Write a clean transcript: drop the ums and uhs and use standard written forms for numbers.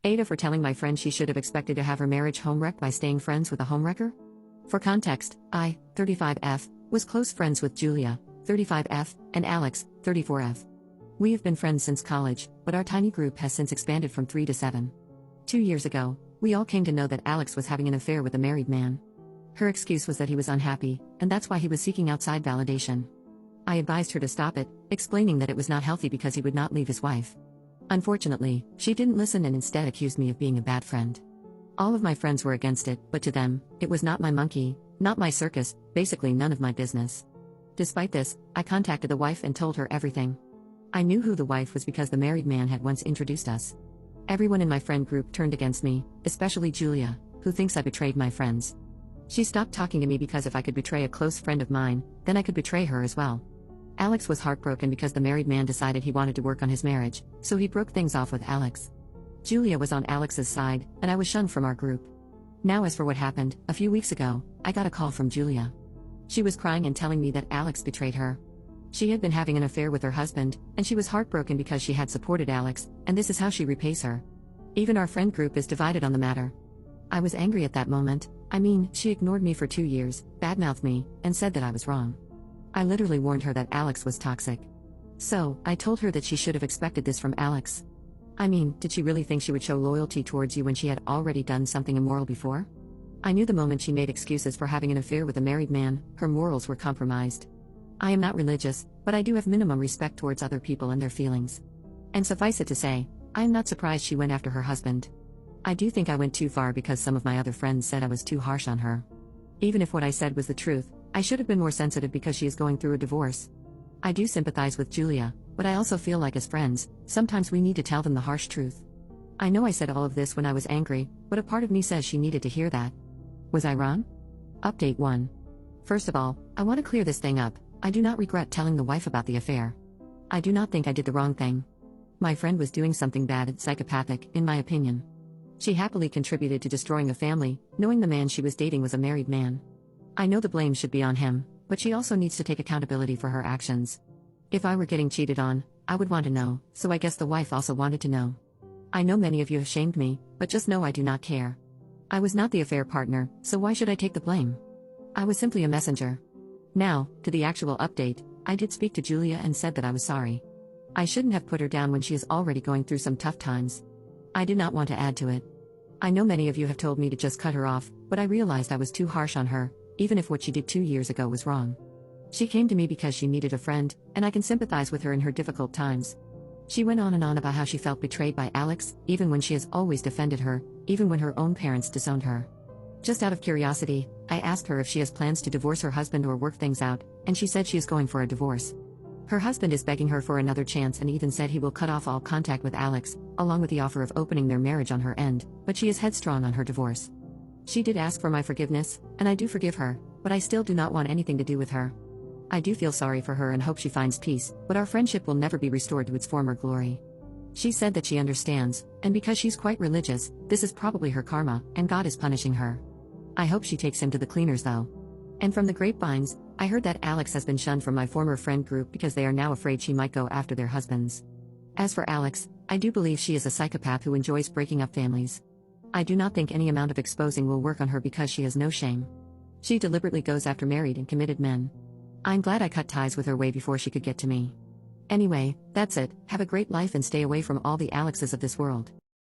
AITA for telling my friend she should have expected to have her marriage homewrecked by staying friends with a homewrecker? For context, I, 35F, was close friends with Julia, 35F, and Alex, 34F. We have been friends since college, but our tiny group has since expanded from 3 to 7. 2 years ago, we all came to know that Alex was having an affair with a married man. Her excuse was that he was unhappy, and that's why he was seeking outside validation. I advised her to stop it, explaining that it was not healthy because he would not leave his wife. Unfortunately, she didn't listen and instead accused me of being a bad friend. All of my friends were against it, but to them, it was not my monkey, not my circus, basically none of my business. Despite this, I contacted the wife and told her everything. I knew who the wife was because the married man had once introduced us. Everyone in my friend group turned against me, especially Julia, who thinks I betrayed my friends. She stopped talking to me because if I could betray a close friend of mine, then I could betray her as well. Alex was heartbroken because the married man decided he wanted to work on his marriage, so he broke things off with Alex. Julia was on Alex's side, and I was shunned from our group. Now as for what happened, a few weeks ago, I got a call from Julia. She was crying and telling me that Alex betrayed her. She had been having an affair with her husband, and she was heartbroken because she had supported Alex, and this is how she repays her. Even our friend group is divided on the matter. I was angry at that moment. She ignored me for 2 years, badmouthed me, and said that I was wrong. I literally warned her that Alex was toxic. So, I told her that she should have expected this from Alex. Did she really think she would show loyalty towards you when she had already done something immoral before? I knew the moment she made excuses for having an affair with a married man, her morals were compromised. I am not religious, but I do have minimum respect towards other people and their feelings. And suffice it to say, I am not surprised she went after her husband. I do think I went too far because some of my other friends said I was too harsh on her. Even if what I said was the truth, I should have been more sensitive because she is going through a divorce. I do sympathize with Julia, but I also feel like as friends, sometimes we need to tell them the harsh truth. I know I said all of this when I was angry, but a part of me says she needed to hear that. Was I wrong? Update 1. First of all, I want to clear this thing up. I do not regret telling the wife about the affair. I do not think I did the wrong thing. My friend was doing something bad and psychopathic, in my opinion. She happily contributed to destroying a family, knowing the man she was dating was a married man. I know the blame should be on him, but she also needs to take accountability for her actions. If I were getting cheated on, I would want to know, so I guess the wife also wanted to know. I know many of you have shamed me, but just know I do not care. I was not the affair partner, so why should I take the blame? I was simply a messenger. Now, to the actual update, I did speak to Julia and said that I was sorry. I shouldn't have put her down when she is already going through some tough times. I did not want to add to it. I know many of you have told me to just cut her off, but I realized I was too harsh on her, even if what she did 2 years ago was wrong. She came to me because she needed a friend, and I can sympathize with her in her difficult times. She went on and on about how she felt betrayed by Alex, even when she has always defended her, even when her own parents disowned her. Just out of curiosity, I asked her if she has plans to divorce her husband or work things out, and she said she is going for a divorce. Her husband is begging her for another chance and even said he will cut off all contact with Alex, along with the offer of opening their marriage on her end, but she is headstrong on her divorce. She did ask for my forgiveness, and I do forgive her, but I still do not want anything to do with her. I do feel sorry for her and hope she finds peace, but our friendship will never be restored to its former glory. She said that she understands, and because she's quite religious, this is probably her karma, and God is punishing her. I hope she takes him to the cleaners though. And from the grapevines, I heard that Alex has been shunned from my former friend group because they are now afraid she might go after their husbands. As for Alex, I do believe she is a psychopath who enjoys breaking up families. I do not think any amount of exposing will work on her because she has no shame. She deliberately goes after married and committed men. I'm glad I cut ties with her way before she could get to me. Anyway, that's it. Have a great life and stay away from all the Alexes of this world.